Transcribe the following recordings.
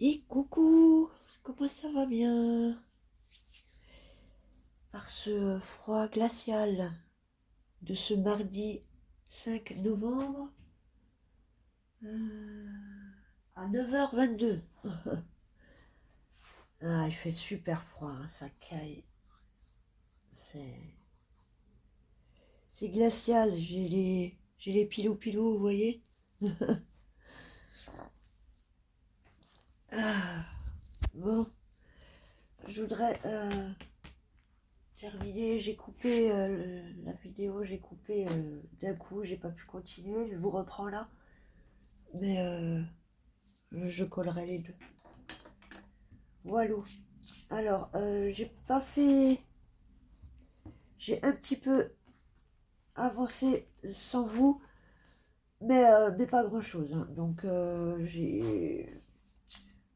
Et coucou, comment ça va bien? Par ce froid glacial de ce mardi 5 novembre à 9h22. Ah, il fait super froid, hein, ça caille. C'est c'est glacial, j'ai les pilous, vous voyez? Ah, bon, je voudrais terminer. J'ai coupé la vidéo, j'ai coupé d'un coup, j'ai pas pu continuer. Je vous reprends là, mais je collerai les deux. Voilà. Alors, j'ai pas fait. J'ai un petit peu avancé sans vous, mais pas grand chose, hein. Donc, j'ai.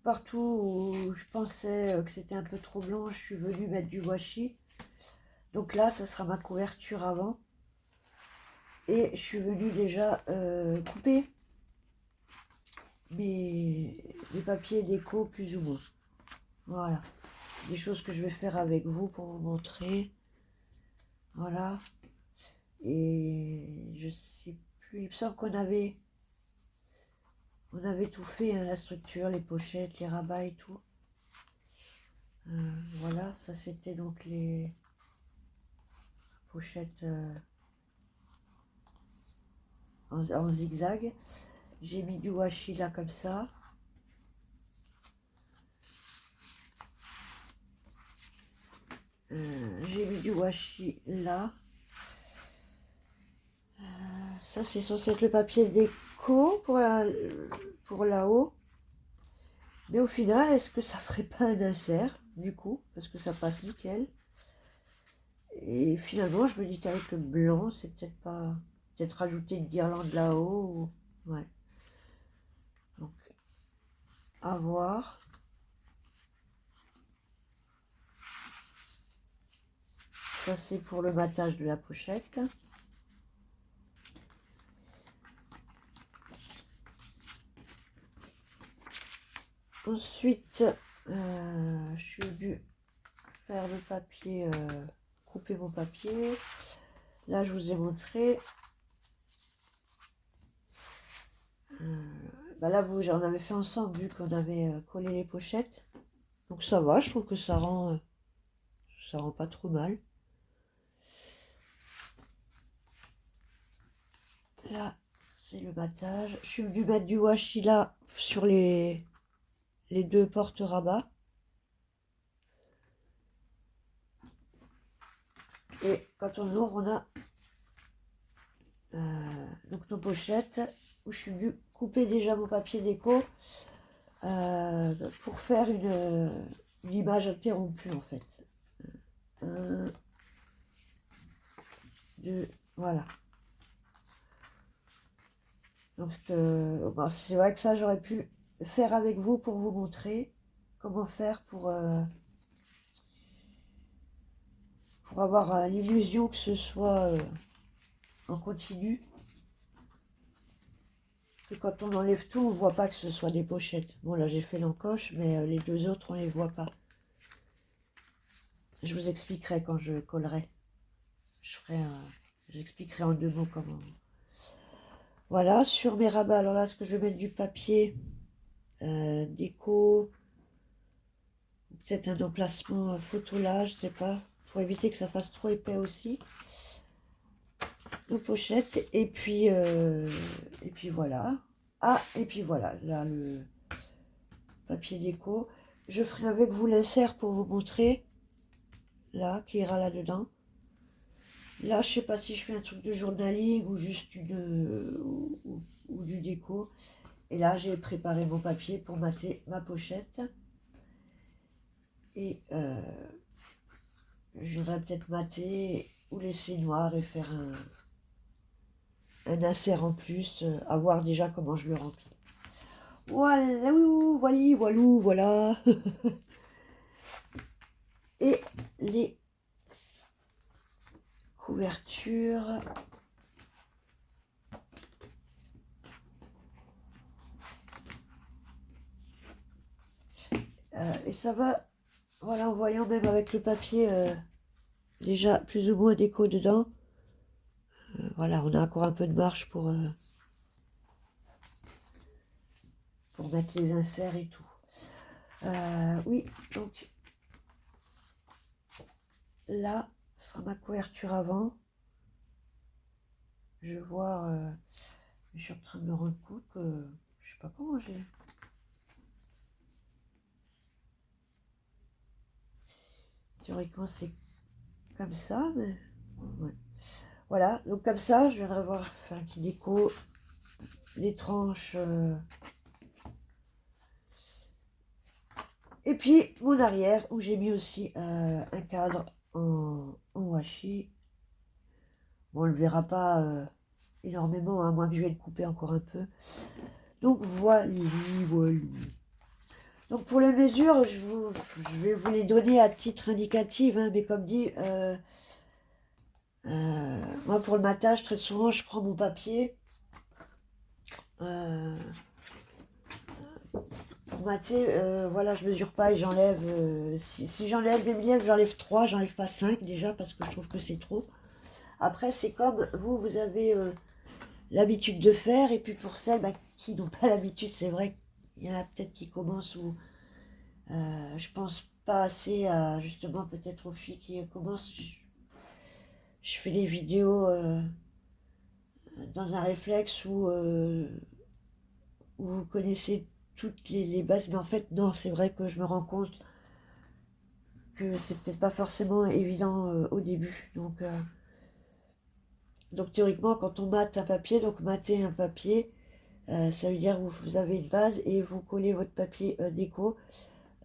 Partout où je pensais que c'était un peu trop blanc, je suis venue mettre du washi. Donc là, ça sera ma couverture avant. Et je suis venue déjà couper mes papiers déco plus ou moins. Voilà. Des choses que je vais faire avec vous pour vous montrer. Voilà. Et je sais plus, il me semble on avait tout fait, hein, la structure, les pochettes, les rabats et tout. Voilà, ça c'était donc les pochettes en zigzag. J'ai mis du washi là comme ça. J'ai mis du washi là. Ça c'est censé être le papier déco pour là-haut. Mais au final, est-ce que ça ferait pas un insert du coup? Parce que ça passe nickel. Et finalement, je me dis qu'avec le blanc, c'est peut-être pas. Peut-être rajouter une guirlande là-haut. Ouais. Donc, à voir. Ça, c'est pour le matage de la pochette. Ensuite, je suis venue faire le papier, couper mon papier. Là, je vous ai montré. Là, j'en avez fait ensemble vu qu'on avait collé les pochettes. Donc ça va, je trouve que ça rend pas trop mal. Là, c'est le battage. Je suis venue mettre du washi là sur les deux portes rabat. Et quand on ouvre, on a donc nos pochettes où je suis venue couper déjà mon papier déco pour faire une image interrompue en fait. Un, deux, voilà. Donc c'est vrai que ça j'aurais pu faire avec vous pour vous montrer comment faire pour avoir l'illusion que ce soit en continu. Que quand on enlève tout, on ne voit pas que ce soit des pochettes. Bon là j'ai fait l'encoche, mais les deux autres on les voit pas. Je vous expliquerai quand je collerai. J'expliquerai en deux mots comment. Voilà, sur mes rabats, alors là, est-ce que je vais mettre du papier déco, peut-être un emplacement photo là, je sais pas. Faut éviter que ça fasse trop épais aussi. Nos pochettes, et puis voilà. Ah, et puis voilà, là le papier déco. Je ferai avec vous l'insert pour vous montrer, là, qui ira là-dedans. Là, je sais pas si je fais un truc de journaling ou juste ou du déco. Et là, j'ai préparé mon papier pour mater ma pochette. Et je voudrais peut-être mater ou laisser noir et faire un insert en plus, à voir déjà comment je le remplis. Voilà, voilà. Et les couvertures. Et ça va, voilà, en voyant même avec le papier déjà plus ou moins déco dedans. Voilà, on a encore un peu de marge pour mettre les inserts et tout. Oui, donc là, ce sera ma couverture avant. Je vois, je suis en train de me rendre compte que je sais pas comment j'ai. Théoriquement, c'est comme ça, mais ouais. Voilà, donc comme ça, je viendrai voir faire un petit déco, les tranches. Et puis mon arrière, où j'ai mis aussi un cadre en washi. Bon, on ne le verra pas énormément, à moins que je vais le couper encore un peu. Donc voilà, voilà. Donc pour les mesures, je vais vous les donner à titre indicatif, hein, mais comme dit, moi pour le matage, très souvent, je prends mon papier. Pour mater, voilà, je mesure pas et j'enlève. Si j'enlève des millimètres, j'enlève 3, j'enlève pas 5 déjà parce que je trouve que c'est trop. Après, c'est comme vous avez l'habitude de faire, et puis pour celles qui n'ont pas l'habitude, c'est vrai qu'il y en a peut-être qui commencent ou je pense pas assez à justement peut-être aux filles qui commencent. Je fais des vidéos dans un réflexe où vous connaissez toutes les bases, mais en fait non, c'est vrai que je me rends compte que c'est peut-être pas forcément évident au début. Donc théoriquement, quand on mate un papier, donc mater un papier, ça veut dire que vous avez une base et vous collez votre papier déco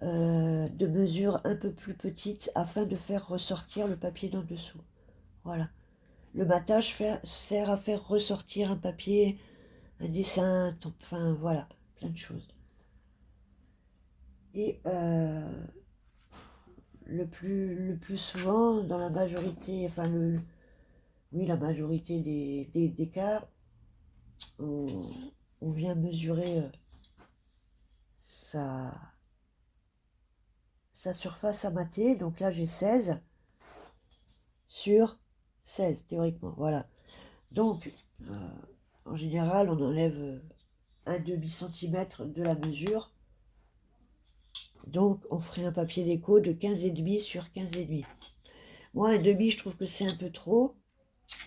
de mesure un peu plus petite afin de faire ressortir le papier d'en dessous. Voilà. Le matage sert à faire ressortir un papier, un dessin, enfin voilà, plein de choses. Et le plus souvent, dans la majorité, enfin oui, la majorité des cas, on, on vient mesurer sa, sa surface à mater. Donc là, j'ai 16 sur 16, théoriquement. Voilà. Donc, en général, on enlève un demi-centimètre de la mesure. Donc, on ferait un papier déco de 15,5 sur 15,5. Moi, un demi, je trouve que c'est un peu trop.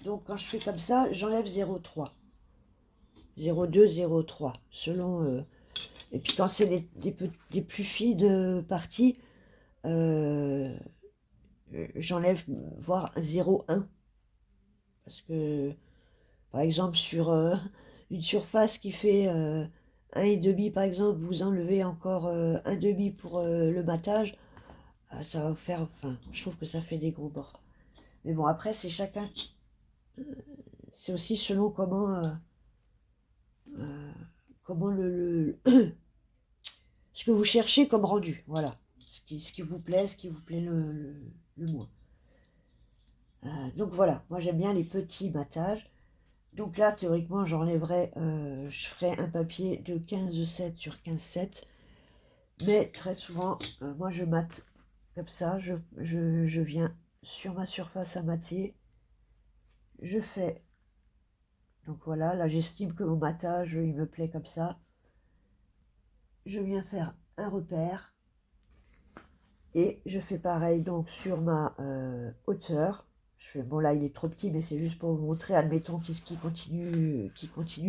Donc, quand je fais comme ça, j'enlève 0,3. 0,2, 0,3. Selon. Et puis, quand c'est des plus fines parties, j'enlève voire 0,1. Parce que, par exemple, sur une surface qui fait 1,5, par exemple, vous enlevez encore 1,5 pour le matage, ça va faire, enfin, je trouve que ça fait des gros bords. Mais bon, après, c'est chacun, c'est aussi selon comment ce que vous cherchez comme rendu, voilà. Ce qui vous plaît, ce qui vous plaît le moins. Donc voilà, moi j'aime bien les petits matages. Donc là, théoriquement, j'enlèverais, je ferais un papier de 15,7 sur 15,7. Mais très souvent, moi je mate comme ça, je viens sur ma surface à mater, je fais, donc voilà, là j'estime que mon matage, il me plaît comme ça. Je viens faire un repère, et je fais pareil donc sur ma hauteur. Je fais, bon là il est trop petit, mais c'est juste pour vous montrer, admettons qui continue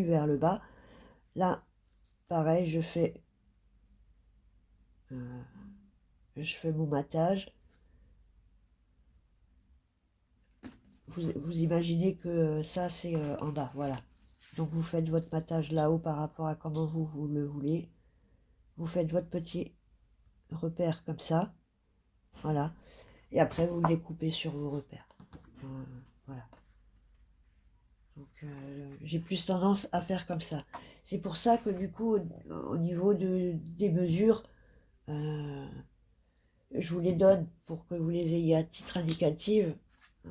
vers le bas. Là, pareil, je fais mon matage. Vous imaginez que ça, c'est en bas, voilà. Donc vous faites votre matage là-haut par rapport à comment vous le voulez. Vous faites votre petit repère comme ça, voilà. Et après, vous le découpez sur vos repères. Voilà. Donc j'ai plus tendance à faire comme ça. C'est pour ça que du coup, au niveau des mesures, je vous les donne pour que vous les ayez à titre indicatif. Euh,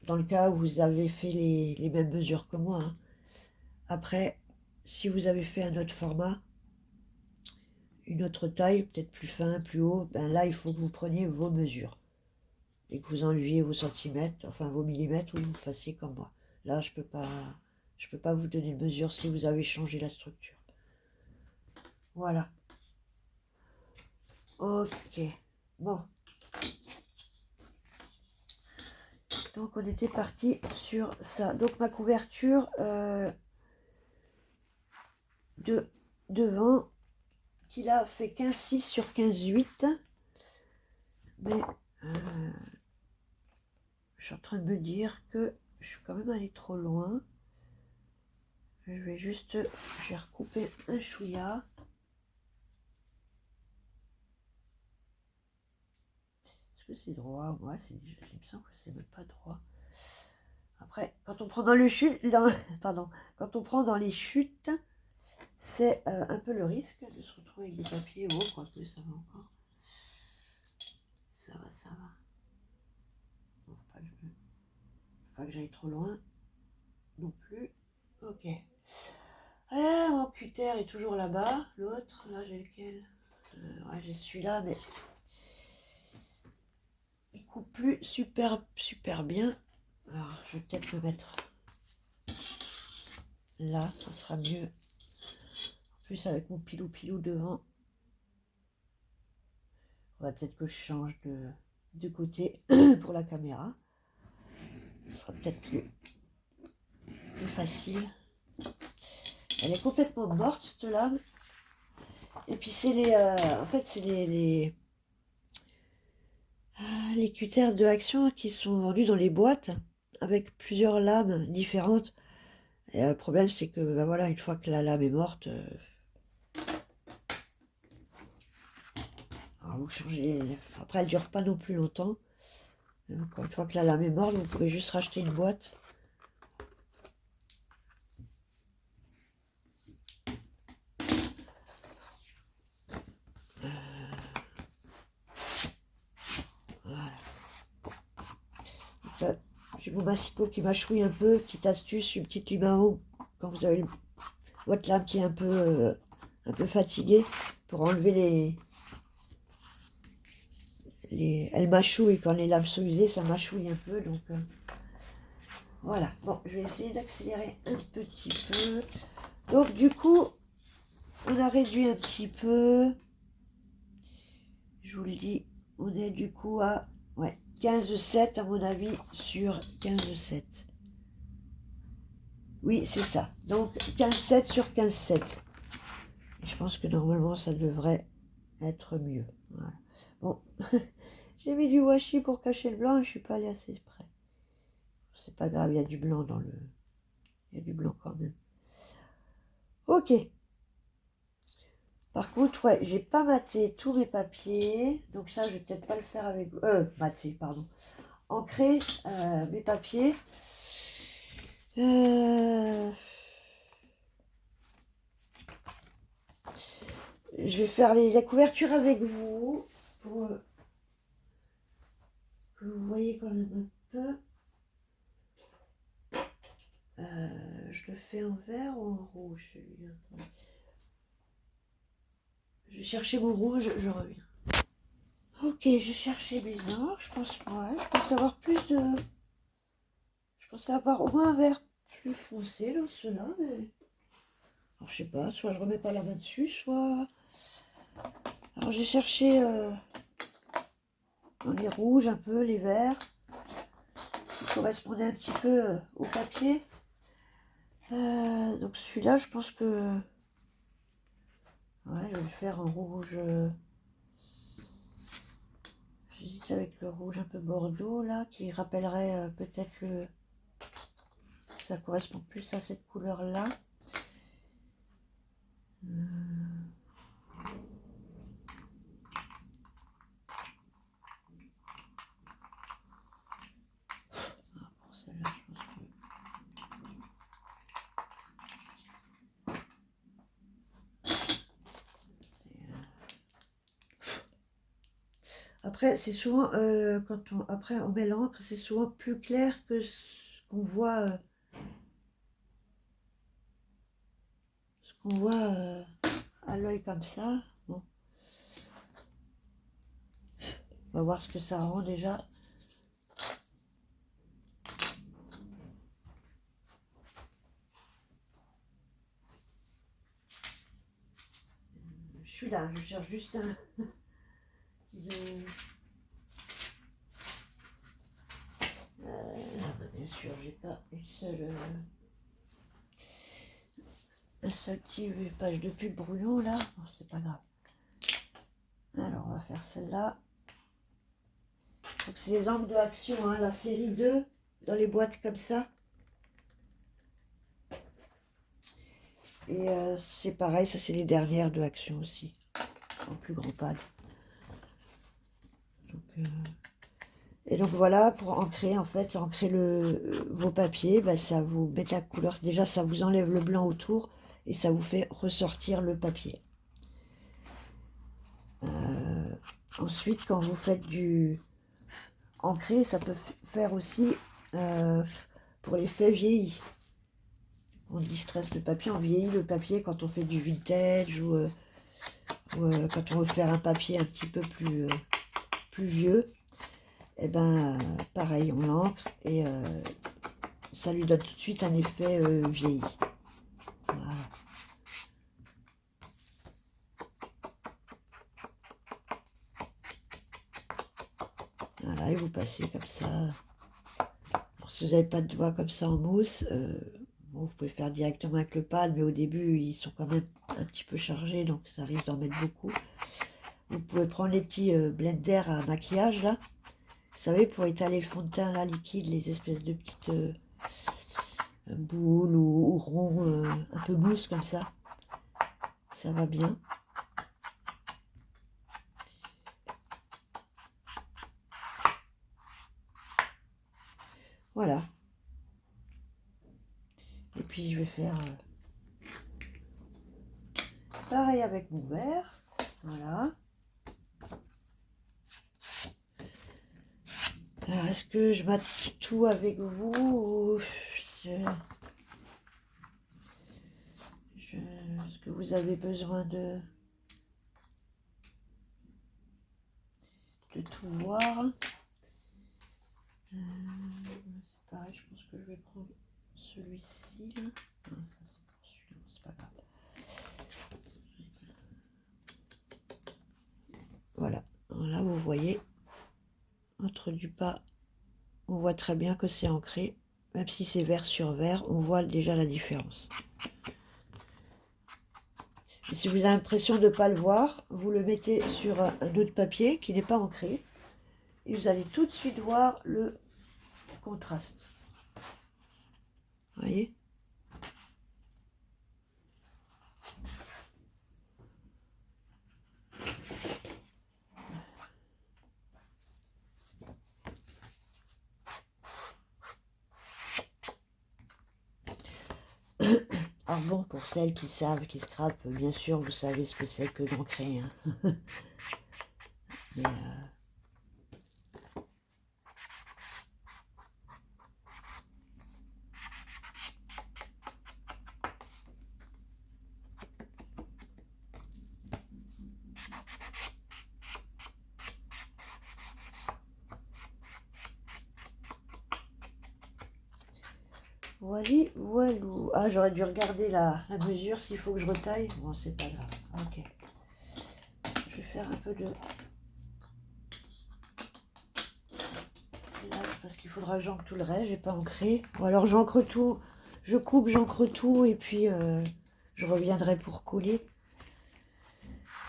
dans le cas où vous avez fait les mêmes mesures que moi, hein. Après, si vous avez fait un autre format, une autre taille, peut-être plus fin, plus haut, ben là, il faut que vous preniez vos mesures et que vous enleviez vos centimètres, enfin vos millimètres, ou vous fassiez comme moi. Là, je peux pas vous donner de mesure si vous avez changé la structure. Voilà. Ok. Bon. Donc, on était parti sur ça. Donc, ma couverture de devant, qu'il a fait 15,6 sur 15,8. Mais je suis en train de me dire que je suis quand même allée trop loin. Je vais recouper un chouïa. Est-ce que c'est droit? Ouais, il me semble que c'est même pas droit. Après, quand on prend dans le chute, pardon, quand on prend dans les chutes, c'est un peu le risque de se retrouver avec des papiers. Oh, quoique ça va encore. Ça va, ça va. Bon, faut pas que j'aille trop loin non plus. Ok. Ah, mon cutter est toujours là-bas. L'autre, là, j'ai lequel? Ouais, j'ai celui-là, mais il coupe plus super bien. Alors, je vais peut-être le mettre là, ça sera mieux. En plus, avec mon pilou devant, on va peut-être que je change de côté pour la caméra. Ce sera peut-être plus facile. Elle est complètement morte, cette lame. Et puis, c'est en fait, c'est les cutters de Action qui sont vendus dans les boîtes avec plusieurs lames différentes. Et le problème, c'est que ben voilà, une fois que la lame est morte, alors vous changez. Après, elle ne dure pas non plus longtemps. Donc, une fois que la lame est morte, vous pouvez juste racheter une boîte. Voilà. Là, j'ai mon massicot qui mâchouille un peu. Petite astuce, une petite lime à eau quand vous avez votre lame qui est un peu fatiguée, pour enlever elle mâchouille. Quand les lames sont usées, ça mâchouille un peu. Donc voilà. Bon, je vais essayer d'accélérer un petit peu. Donc du coup, on a réduit un petit peu. Je vous le dis, on est du coup à 15,7 à mon avis sur 15,7. Oui, c'est ça. Donc 15,7 sur 15,7. Et je pense que normalement, ça devrait être mieux. Voilà. Bon, j'ai mis du washi pour cacher le blanc et je suis pas allée assez près. C'est pas grave, il y a du blanc dans le... Il y a du blanc quand même. Ok. Par contre, ouais, j'ai pas maté tous mes papiers. Donc ça, je vais peut-être pas le faire avec... maté, pardon. Ancrer mes papiers. Je vais faire la couverture avec vous pour que vous voyez quand même un peu. Je le fais en vert ou en rouge celui-là. Je vais chercher mon rouge, je reviens. Ok, j'ai cherché mes encres. Je pense avoir plus de... Je pensais avoir au moins un vert plus foncé dans ceux-là, mais... Alors je sais pas, soit je remets pas la main dessus, soit... Alors j'ai cherché dans les rouges un peu, les verts, qui correspondaient un petit peu au papier. Donc celui-là, je pense que... Ouais, je vais le faire en rouge... J'hésite avec le rouge un peu bordeaux, là, qui rappellerait peut-être le... Ça correspond plus à cette couleur-là. Pour celle-là, je pense que... Après, c'est souvent, après on met l'encre, c'est souvent plus clair que ce qu'on voit, à l'œil comme ça. Bon, On va voir ce que ça rend déjà. Je suis là, je cherche juste un... bien sûr, j'ai pas une seule... un seul petit page de pub brouillon là. Bon, c'est pas grave. Alors, on va faire celle-là. Donc, c'est les angles de action, hein, la série 2, dans les boîtes comme ça. Et c'est pareil, ça c'est les dernières de action aussi, en plus grand pad. Donc, et donc voilà, pour ancrer, en fait, ancrer vos papiers, bah, ça vous met la couleur. Déjà, ça vous enlève le blanc autour et ça vous fait ressortir le papier. Ensuite, quand vous faites du ancrer, ça peut faire aussi pour les faits vieillis. On distresse le papier, on vieillit le papier quand on fait du vintage ou quand on veut faire un papier un petit peu plus vieux. Et ben pareil, on l'encre et ça lui donne tout de suite un effet vieilli. Voilà. Voilà, et vous passez comme ça. Alors, si vous n'avez pas de doigts comme ça en mousse, bon, vous pouvez faire directement avec le pad, mais au début, ils sont quand même un petit peu chargés, donc ça risque d'en mettre beaucoup. Vous pouvez prendre les petits blenders à maquillage, là. Vous savez, pour étaler le fond de teint, là, liquide, les espèces de petites boules ou ronds, un peu mousse comme ça. Ça va bien. Voilà. Et puis, je vais faire... pareil avec mon verre, voilà. Alors, est-ce que je mate tout avec vous ou est-ce que vous avez besoin de tout voir? C'est pareil, je pense que je vais prendre celui-ci là. Non, ça c'est pour celui-là, c'est pas grave. Voilà, là vous voyez, entre du pas, on voit très bien que c'est ancré. Même si c'est vert sur vert, on voit déjà la différence. Et si vous avez l'impression de ne pas le voir, vous le mettez sur un autre papier qui n'est pas ancré. Et vous allez tout de suite voir le contraste. Vous voyez? Alors bon, pour celles qui savent, qui scrapent, bien sûr, vous savez ce que c'est que d'ancrer. Hein. Mais, voilà, voilou. Ah, j'aurais dû regarder la mesure s'il faut que je retaille. Bon, c'est pas grave. Ok. Je vais faire un peu de... Là, parce qu'il faudra que j'encre tout le reste. J'ai pas ancré. Ou alors j'encre tout. Je coupe, j'encre tout et puis je reviendrai pour coller.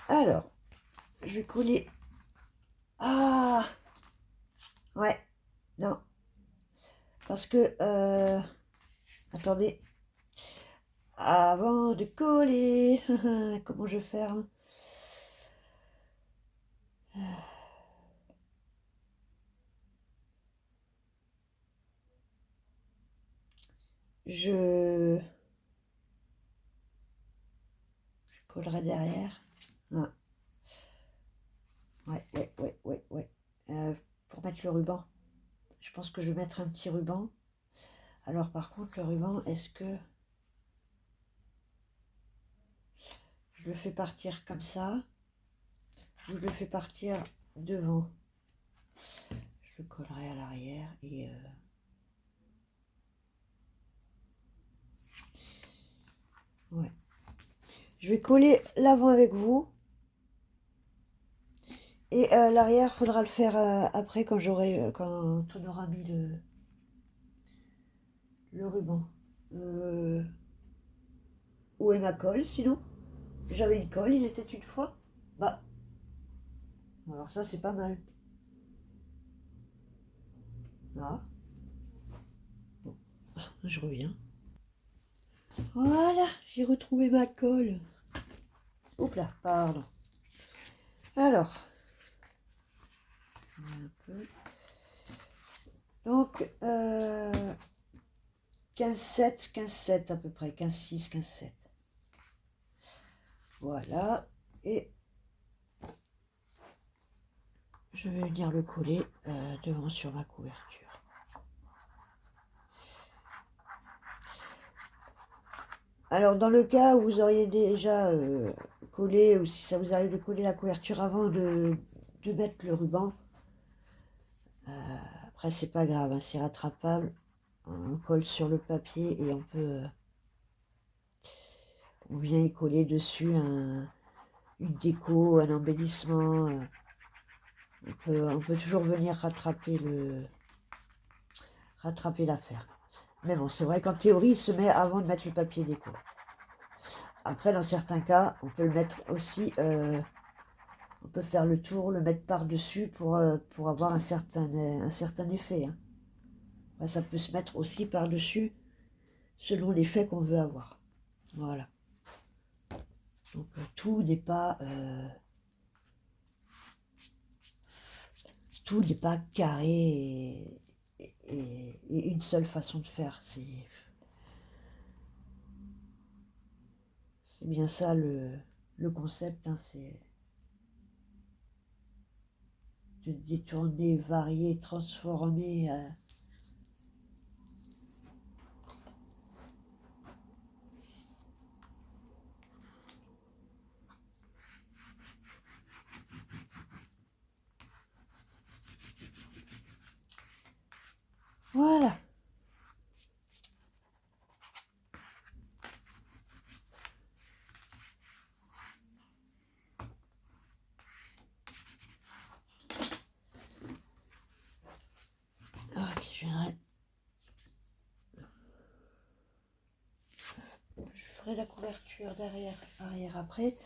Alors, je vais coller. Ah! Ouais. Non. Parce que... attendez. Avant de coller, comment je ferme? Je collerai derrière. Ah. Ouais. Pour mettre le ruban. Je pense que je vais mettre un petit ruban. Alors par contre, le ruban, est-ce que je le fais partir comme ça ou je le fais partir devant? Je le collerai à l'arrière et ouais. Je vais coller l'avant avec vous. Et l'arrière, faudra le faire après quand quand on aura mis le ruban. Où est ma colle sinon? J'avais une colle, il était une fois. Bah, alors ça c'est pas mal. Ah, bon, je reviens. Voilà, j'ai retrouvé ma colle. Oups là, pardon. Alors, un peu. Donc, 15-7, 15-7 à peu près, 15-6, 15-7. Voilà, et je vais venir le coller devant sur ma couverture. Alors, dans le cas où vous auriez déjà collé, ou si ça vous arrive de coller la couverture avant de mettre le ruban, après c'est pas grave, hein, c'est rattrapable. On colle sur le papier et on vient y coller dessus une déco, un embellissement. On peut toujours venir rattraper l'affaire. Mais bon, c'est vrai qu'en théorie, il se met avant de mettre le papier déco. Après, dans certains cas, on peut le mettre aussi, on peut faire le tour, le mettre par-dessus pour avoir un certain effet. Hein. Enfin, ça peut se mettre aussi par-dessus selon l'effet qu'on veut avoir. Voilà. Donc tout n'est pas carré et une seule façon de faire. C'est bien ça le concept, hein, c'est de détourner, varier, transformer. Voilà. Ok, je ferai la couverture derrière, arrière après.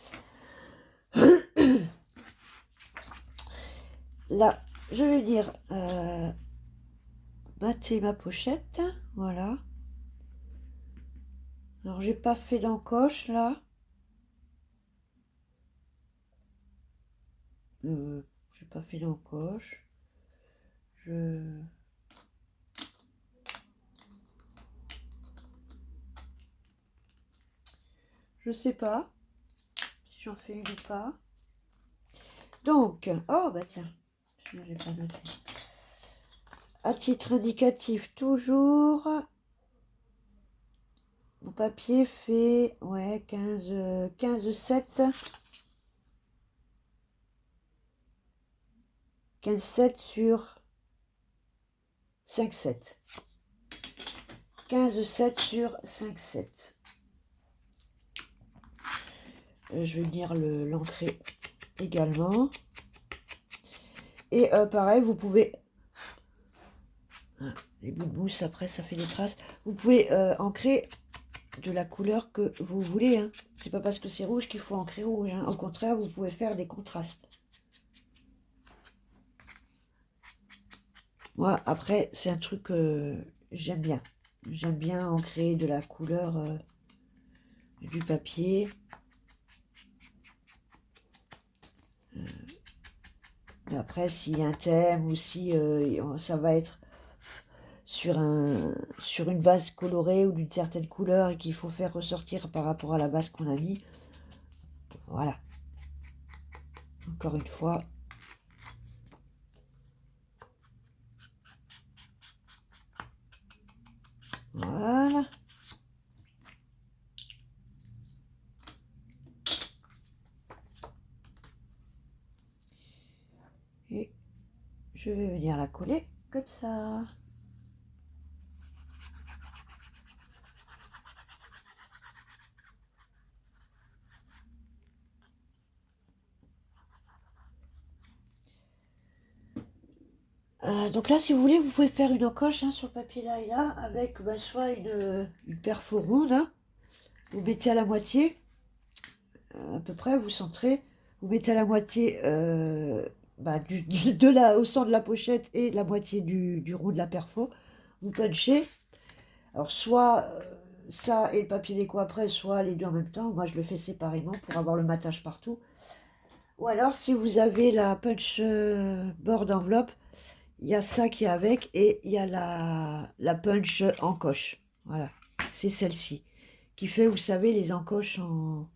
Là, je vais dire battre ma pochette, voilà. Alors j'ai pas fait d'encoche là. J'ai pas fait d'encoche. Je sais pas si j'en fais une ou pas. Donc, oh bah tiens, je n'avais pas noté. À titre indicatif, toujours, mon papier fait ouais 15,7. 15,7 sur 5,7. 15,7 sur 5,7. Je vais venir l'ancrer également. Et pareil, vous pouvez... les bouts de mousse, après, ça fait des traces. Vous pouvez ancrer de la couleur que vous voulez. Hein. C'est pas parce que c'est rouge qu'il faut ancrer rouge. Hein. Au contraire, vous pouvez faire des contrastes. Moi, après, c'est un truc que j'aime bien. J'aime bien ancrer de la couleur du papier. Mais après, s'il y a un thème ou si ça va être sur une base colorée ou d'une certaine couleur et qu'il faut faire ressortir par rapport à la base qu'on a mis, voilà. Encore une fois. Voilà. Et je vais venir la coller comme ça. Donc là, si vous voulez, vous pouvez faire une encoche hein, sur le papier là et là, avec soit une perfo ronde, hein. Vous mettez à la moitié, à peu près, vous centrez, vous mettez à la moitié au centre de la pochette et la moitié du rond de la perfo, vous punchez. Alors soit ça et le papier déco après, soit les deux en même temps. Moi je le fais séparément pour avoir le matage partout. Ou alors si vous avez la punch board enveloppe, il y a ça qui est avec et il y a la punch encoche. Voilà, c'est celle-ci qui fait, vous savez, les encoches en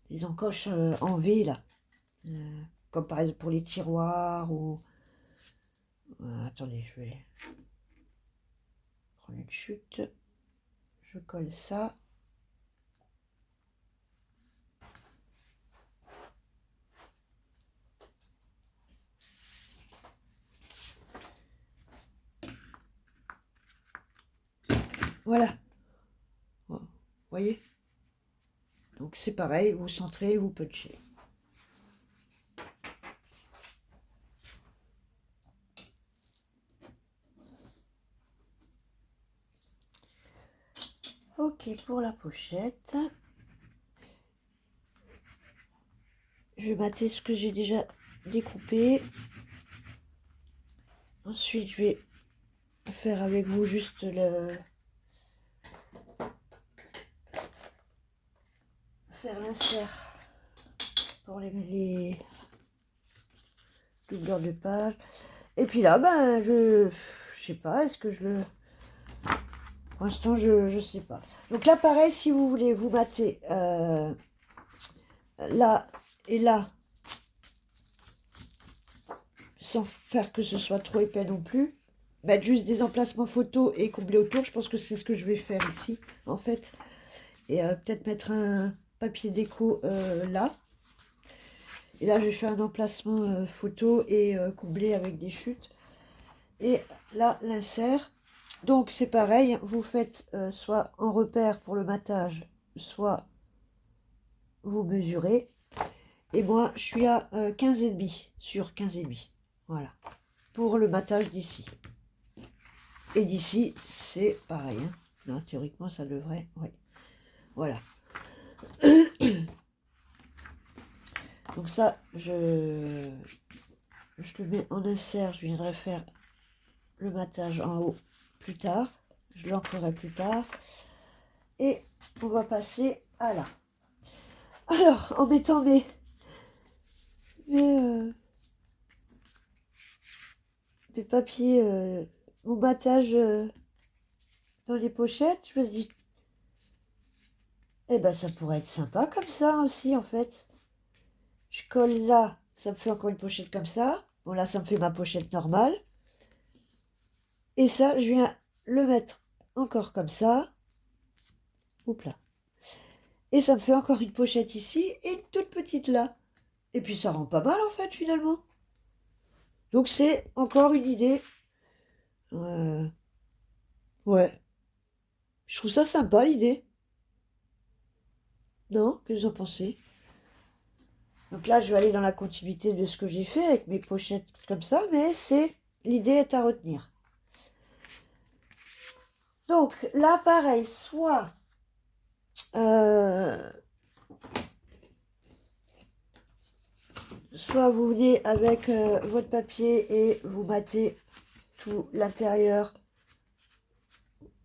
V là. Comme par exemple pour les tiroirs ou... attendez, je vais prendre une chute. Je colle ça. Voilà. Vous voyez? Donc c'est pareil, vous centrez, vous punchez. Ok, pour la pochette. Je vais mater ce que j'ai déjà découpé. Ensuite, je vais faire avec vous juste faire l'insert pour les doubleurs de page. Et puis là, ben, je sais pas, est-ce que je le... Pour l'instant, je sais pas. Donc là, pareil, si vous voulez, vous matez là et là, sans faire que ce soit trop épais non plus. Mettre juste des emplacements photos et combler autour. Je pense que c'est ce que je vais faire ici, en fait. Et peut-être mettre un papier déco là. Et là, je vais faire un emplacement photo et combler avec des chutes. Et là, l'insert. Donc, c'est pareil. Vous faites soit en repère pour le matage, soit vous mesurez. Et moi, je suis à 15,5 sur 15,5. Voilà. Pour le matage d'ici. Et d'ici, c'est pareil. Hein. Non, théoriquement, ça devrait... Oui. Voilà. Donc ça, je le mets en insert. Je viendrai faire le matage en haut plus tard. Je l'ancrerai plus tard. Et on va passer à là. Alors, en mettant mes papiers, mon matage dans les pochettes, je me dis, eh ben ça pourrait être sympa comme ça aussi en fait. Je colle là, ça me fait encore une pochette comme ça. Bon là, ça me fait ma pochette normale. Et ça, je viens le mettre encore comme ça. Oups là. Et ça me fait encore une pochette ici et une toute petite là. Et puis ça rend pas mal en fait finalement. Donc c'est encore une idée. Ouais. Je trouve ça sympa l'idée. Non? Qu'est-ce que vous en pensez? Donc là, je vais aller dans la continuité de ce que j'ai fait avec mes pochettes comme ça, mais l'idée est à retenir. Donc là, pareil, soit vous venez avec votre papier et vous battez tout l'intérieur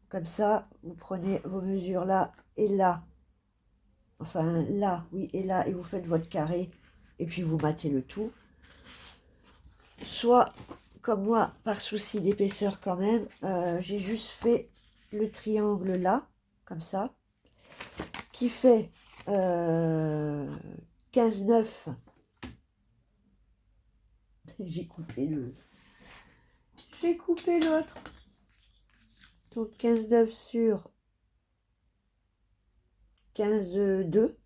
comme ça. Vous prenez vos mesures là et là. Enfin là, oui, et là, et vous faites votre carré. Et puis vous battez le tout. Soit, comme moi, par souci d'épaisseur quand même, j'ai juste fait le triangle là, comme ça, qui fait 15,9. J'ai coupé l'autre. Donc 15,9 sur 15,2.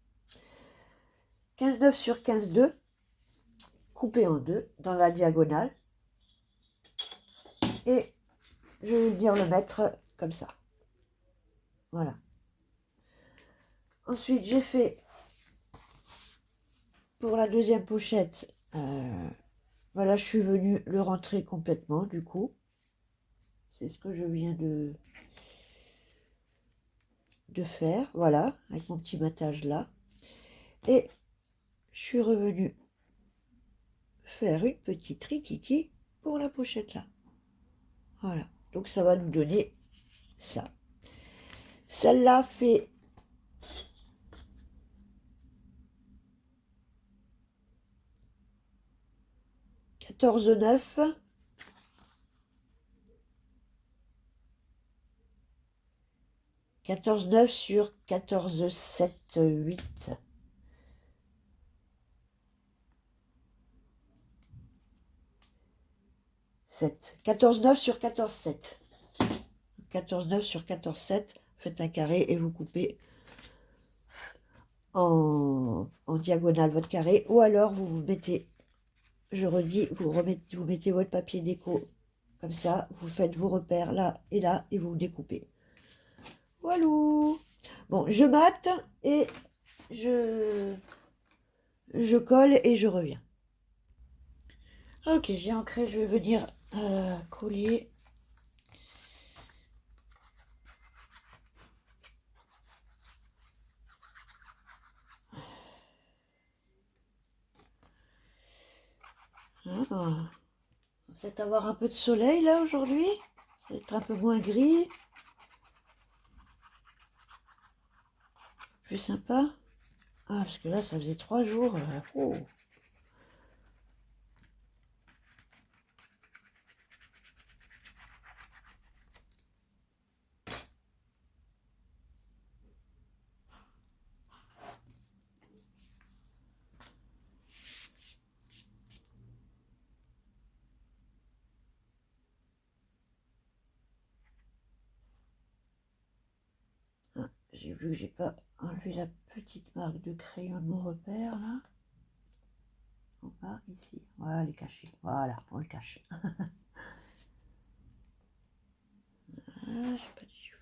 15,9 sur 15,2. couper en deux dans la diagonale. Et je vais venir le mettre comme ça. Voilà. Ensuite, j'ai fait pour la deuxième pochette. Voilà, je suis venue le rentrer complètement, du coup. C'est ce que je viens de faire. Voilà, avec mon petit matage là. Et je suis revenue faire une petite rikiki pour la pochette là. Voilà. Donc ça va nous donner ça. Celle-là fait 14,9. 14,9 sur 14,7,8. 14,9 sur 14,7. 14,9 sur 14,7. Faites un carré et vous coupez en diagonale votre carré. Ou alors vous mettez, je redis, vous mettez votre papier déco comme ça. Vous faites vos repères là et vous découpez. Voilà. Bon, je mate et je colle et je reviens. Ok, j'ai ancré, je vais venir coller. Ah, on va peut-être avoir un peu de soleil là aujourd'hui. Ça va être un peu moins gris. Plus sympa. Ah, parce que là, ça faisait 3 jours. Oh. Ah, j'ai vu que j'ai pas enlevé la petite marque de crayon de mon repère là. En bas, ici. Voilà, elle est cachée. Voilà, on le cache. Ah, j'ai pas de chiffon.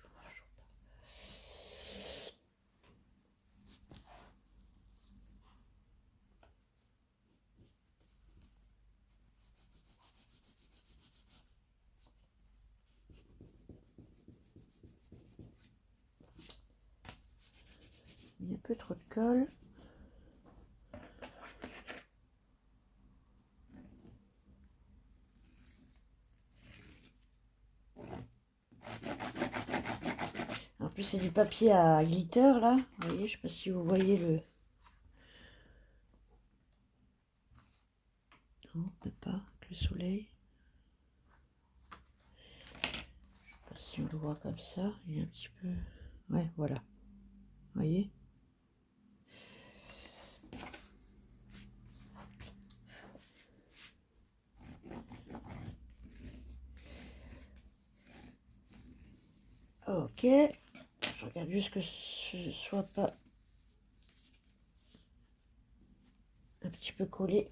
Il y a un peu trop de colle. En plus, c'est du papier à glitter là. Vous voyez, je sais pas si vous voyez le. Non, peut pas, avec le soleil. Je sais pas si on le voit comme ça. Il est un petit peu. Ouais, voilà. Vous voyez? Ok. Je regarde juste que ce soit pas un petit peu collé.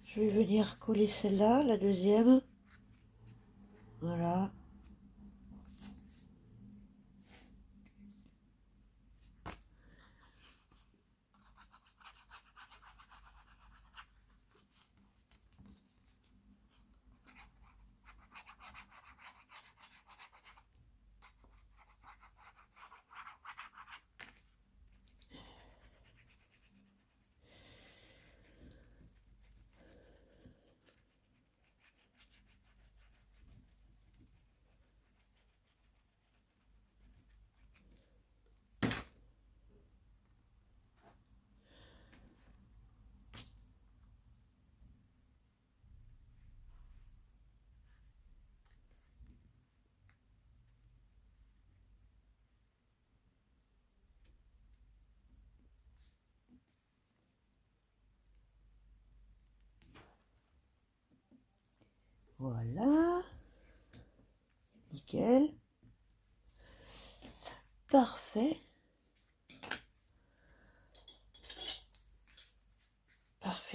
Je vais venir coller celle-là, la deuxième. Voilà. Voilà. Nickel. Parfait.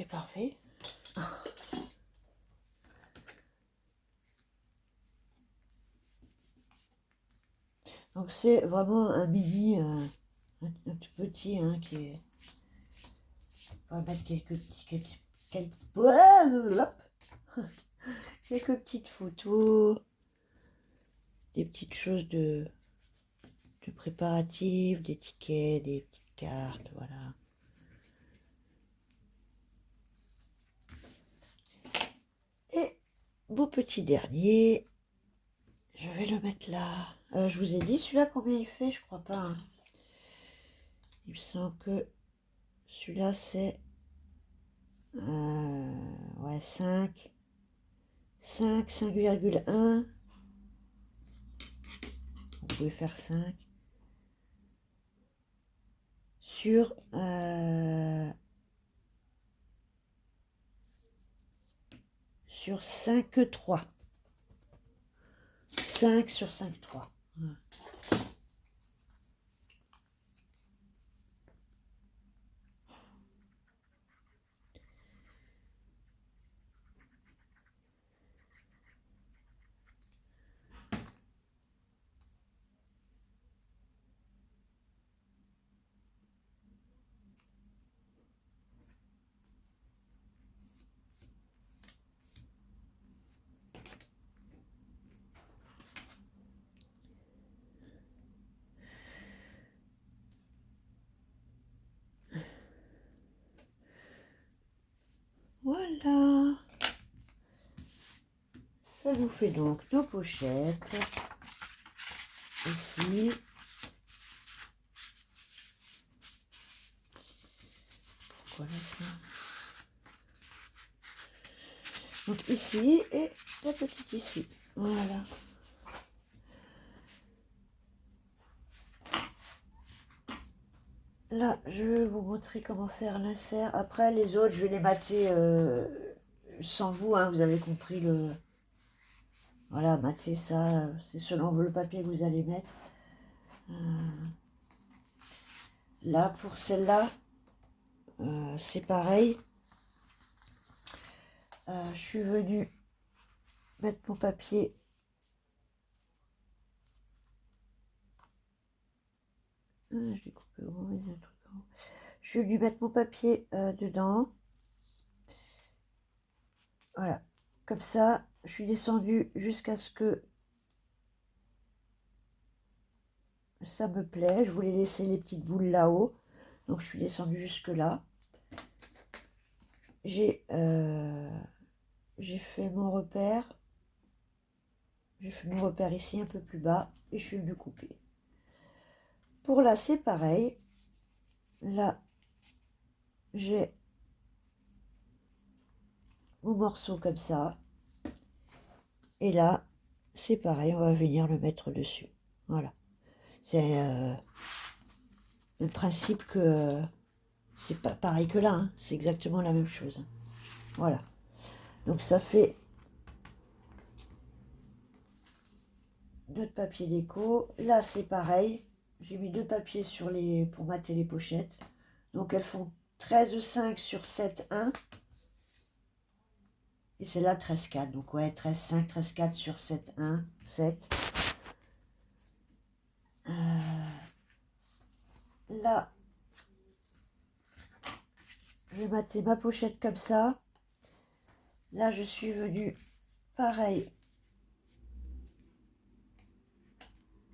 parfait, parfait. Donc c'est vraiment un mini, un tout petit, hein, qui est... On va mettre quelques petites photos, des petites choses de préparatifs, des tickets, des petites cartes, voilà. Et mon petit dernier, je vais le mettre là. Je vous ai dit celui-là combien il fait, je crois pas. Hein. Il me semble que celui-là c'est ouais, 5,1. Vous pouvez faire 5 sur 5,3. 5 sur 5,3. Voilà. Voilà. Ça nous fait donc nos pochettes. Ici. Pourquoi là, ça ? Donc ici et la petite ici. Voilà. Là, je vais vous montrer comment faire l'insert. Après, les autres, je vais les mater sans vous. Hein, vous avez compris le... Voilà, mater ça, c'est selon le papier que vous allez mettre. Là, pour celle-là, c'est pareil. Je suis venue mettre mon papier. Je l'ai coupé au moment, il y a un truc en haut. Je suis venue mettre mon papier dedans. Voilà. Comme ça, je suis descendue jusqu'à ce que ça me plaît. Je voulais laisser les petites boules là-haut. Donc, je suis descendue jusque là. J'ai fait mon repère. J'ai fait mon repère ici un peu plus bas. Et je suis venue couper. Pour là, c'est pareil. Là, j'ai mon morceau comme ça. Et là, c'est pareil. On va venir le mettre dessus. Voilà. C'est le principe que... c'est pas pareil que là, hein. C'est exactement la même chose. Voilà. Donc ça fait notre papier déco. Là, c'est pareil. J'ai mis 2 papiers sur les pour mater les pochettes. Donc elles font 13,5 sur 7,1. Et c'est là 13,4. Donc ouais, 13,5, 13,4 sur 7,1, 7. Là, je vais mater ma pochette comme ça. Là, je suis venue, pareil,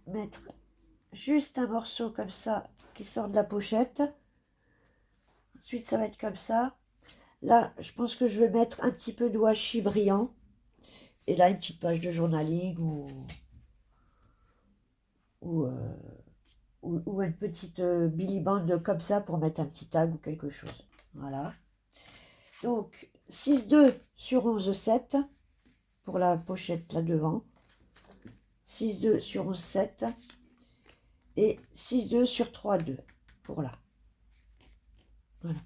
mettre juste un morceau comme ça qui sort de la pochette. Ensuite, ça va être comme ça. Là, je pense que je vais mettre un petit peu de washi brillant. Et là, une petite page de journaling ou, ou une petite Billy Band comme ça pour mettre un petit tag ou quelque chose. Voilà. Donc, 6,2 sur 11,7 pour la pochette là devant. 6,2 sur 11,7 et 6,2 sur 3,2 pour là. Voilà.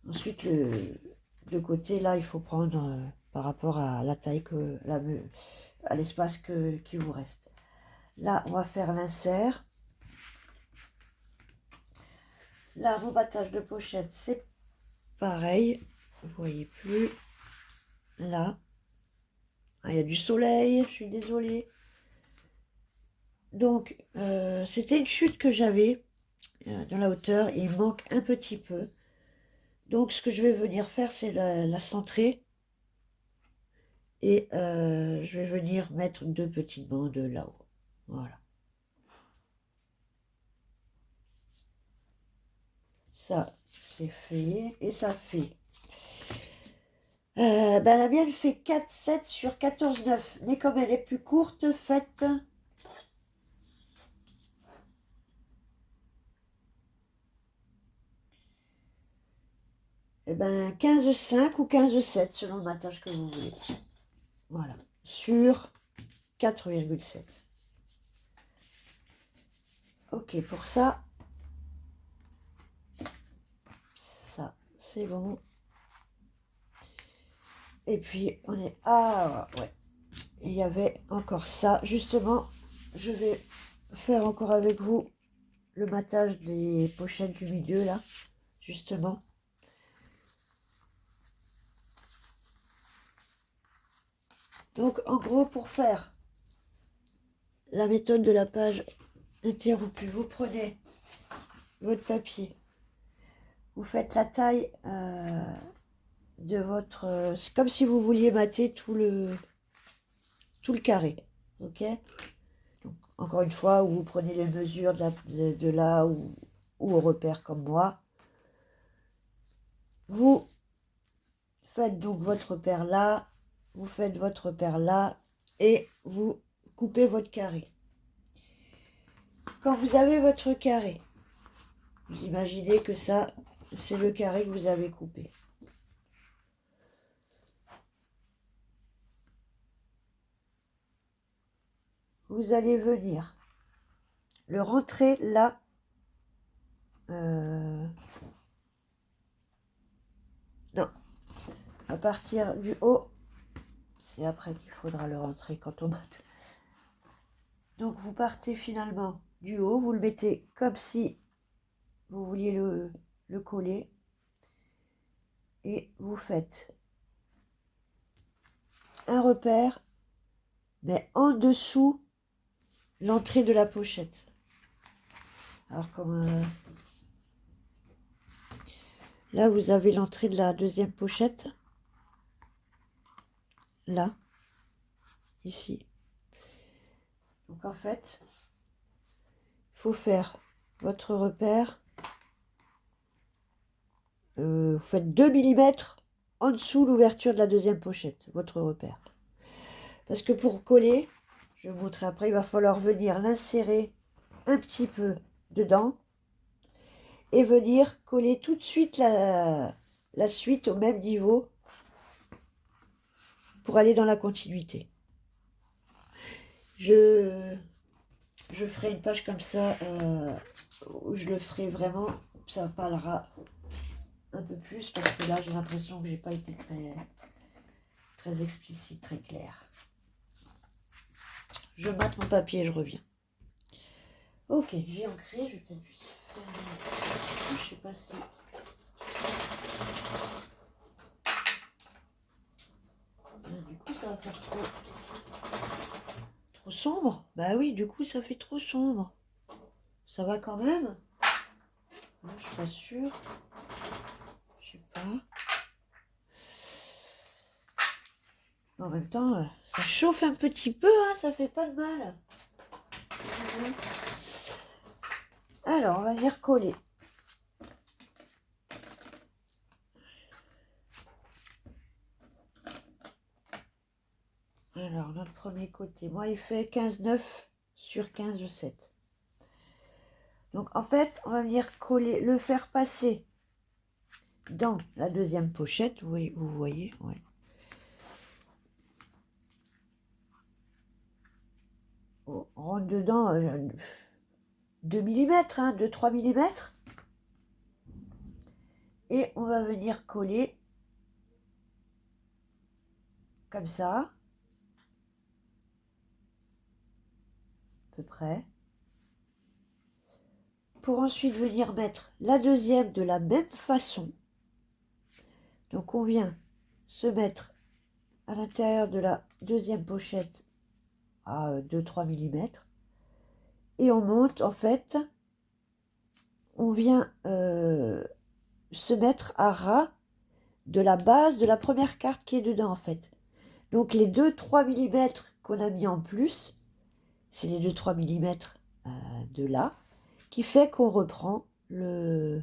Ensuite, de côté, là, il faut prendre par rapport à la taille, à l'espace qui vous reste. Là, on va faire l'insert. Là, mon battage de pochette, c'est pareil, vous voyez plus, là, ah, il y a du soleil, je suis désolée. Donc, c'était une chute que j'avais dans la hauteur, et il manque un petit peu. Donc, ce que je vais venir faire, c'est la centrer, et je vais venir mettre 2 petites bandes là-haut. Voilà. Ça, c'est fait, et ça fait... ben, la mienne fait 4,7 sur 14,9, mais comme elle est plus courte, faites... Eh ben, 15,5 ou 15,7 selon le matage que vous voulez. Voilà, sur 4,7. Ok, pour ça, c'est bon. Et puis, on est... Ah, ouais. Il y avait encore ça. Justement, je vais faire encore avec vous le matage des pochettes du milieu, là, justement. Donc, en gros, pour faire la méthode de la page interrompue, vous prenez votre papier, vous faites la taille de votre... c'est comme si vous vouliez mater tout le carré, ok? Donc, encore une fois, vous prenez les mesures de là ou au repère comme moi. Vous faites donc votre repère là, vous faites votre repère là, et vous coupez votre carré. Quand vous avez votre carré, vous imaginez que ça, c'est le carré que vous avez coupé. Vous allez venir le rentrer là. Non, à partir du haut, c'est après qu'il faudra le rentrer quand on mate. Donc vous partez finalement du haut, vous le mettez comme si vous vouliez le coller, et vous faites un repère, mais en dessous l'entrée de la pochette. Alors comme là vous avez l'entrée de la deuxième pochette, là, ici. Donc en fait, il faut faire votre repère, vous faites 2 mm en dessous l'ouverture de la deuxième pochette, votre repère. Parce que pour coller, je vais vous montrer après, il va falloir venir l'insérer un petit peu dedans et venir coller tout de suite la suite au même niveau pour aller dans la continuité. Je ferai une page comme ça où je le ferai vraiment, ça parlera un peu plus parce que là j'ai l'impression que j'ai pas été très explicite, très clair. Je mate mon papier et je reviens. Ok, j'ai ancré, je vais peut-être juste faire... Je sais pas si... Du coup ça va faire trop sombre. Bah oui, du coup ça fait trop sombre. Ça va quand même? Je suis pas sûre. Je sais pas. En même temps, ça chauffe un petit peu, hein, ça fait pas de mal. Alors, on va venir coller. Alors, notre premier côté, moi, il fait 15,9 sur 15,7. Donc, en fait, on va venir coller, le faire passer dans la deuxième pochette. Oui, vous voyez, ouais. On rentre dedans 2 mm, hein, 2-3 mm. Et on va venir coller comme ça, à peu près, pour ensuite venir mettre la deuxième de la même façon, Donc on vient se mettre à l'intérieur de la deuxième pochette à 2-3 mm et on monte en fait, on vient se mettre à ras de la base de la première carte qui est dedans en fait. Donc les 2-3 mm qu'on a mis en plus, c'est les 2-3 mm de là, qui fait qu'on reprend le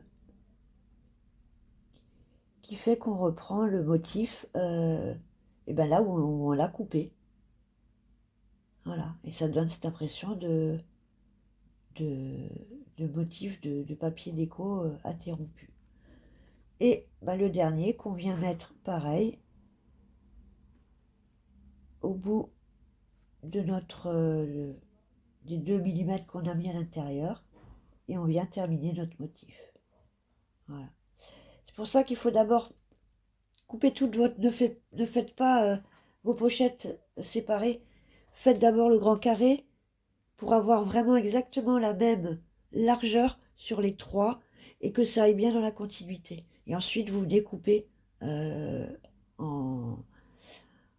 motif et ben là où on l'a coupé. Voilà, et ça donne cette impression de, de motif de papier déco interrompu. Et ben, le dernier qu'on vient mettre pareil au bout de notre des 2 mm qu'on a mis à l'intérieur et on vient terminer notre motif. Voilà. C'est pour ça qu'il faut d'abord couper toute votre... Ne faites pas vos pochettes séparées. Faites d'abord le grand carré pour avoir vraiment exactement la même largeur sur les trois et que ça aille bien dans la continuité. Et ensuite, vous découpez en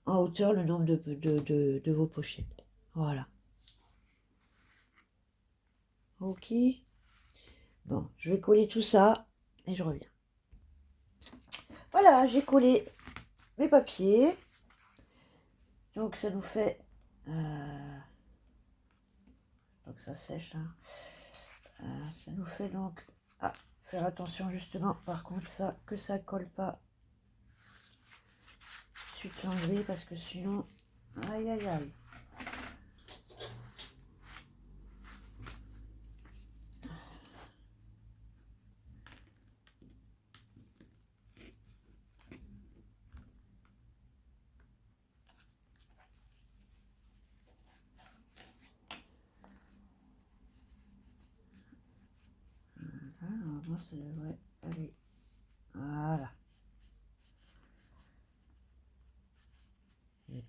hauteur le nombre de vos pochettes. Voilà. Ok. Bon, je vais coller tout ça et je reviens. Voilà, j'ai collé mes papiers. Donc ça nous fait... donc ça sèche. Hein. Ça nous fait donc... Ah, faire attention justement, par contre, ça que ça colle pas. Ensuite l'enlever parce que sinon... Aïe, aïe, aïe. Normalement, ça devrait aller. Voilà.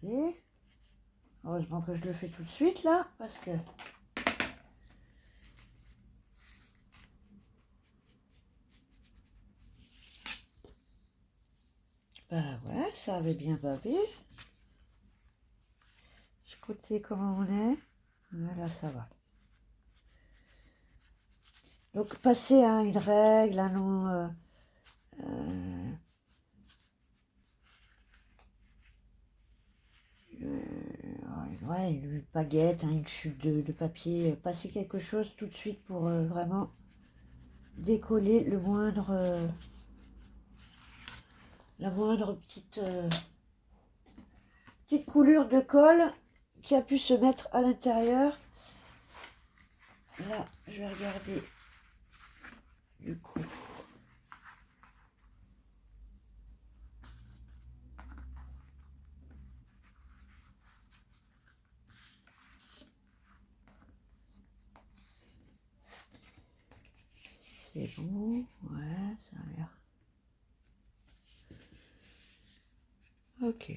Et heureusement que je le fais tout de suite là, parce que... Ben ouais, ça avait bien bavé. Ce côté, comment on est. Voilà, ça va. Donc, passer à une règle, un nom... ouais, une baguette, hein, une chute de papier, passer quelque chose tout de suite pour vraiment décoller la moindre petite coulure de colle qui a pu se mettre à l'intérieur. Là, je vais regarder du coup. C'est bon, ouais, ça a l'air. Ok.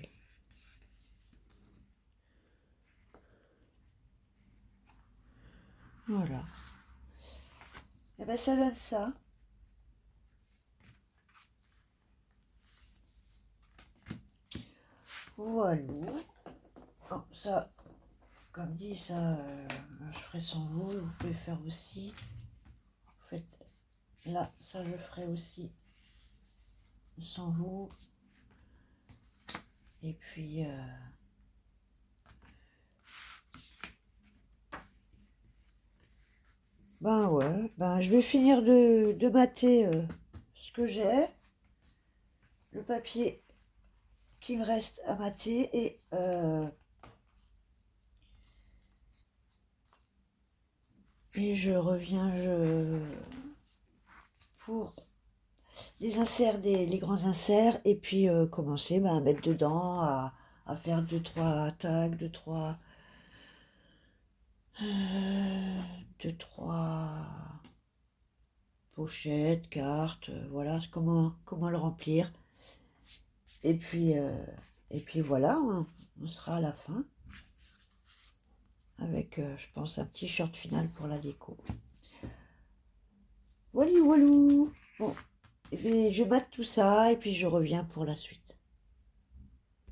Voilà. Et ben ça donne ça. Voilà. Bon, ça, comme dit, ça, je ferai sans vous. Vous pouvez faire aussi. En fait, là, ça, je ferai aussi sans vous. Et puis... ben ouais, ben je vais finir de mater ce que j'ai. Le papier qui me reste à mater et je reviens pour les inserts, les grands inserts, et puis commencer à mettre dedans, à faire 2-3 tags, 2-3 pochettes, cartes, voilà comment le remplir. Et puis voilà, on sera à la fin avec, je pense, un petit short final pour la déco. Voilà, voilou. Bon, je mate tout ça et puis je reviens pour la suite.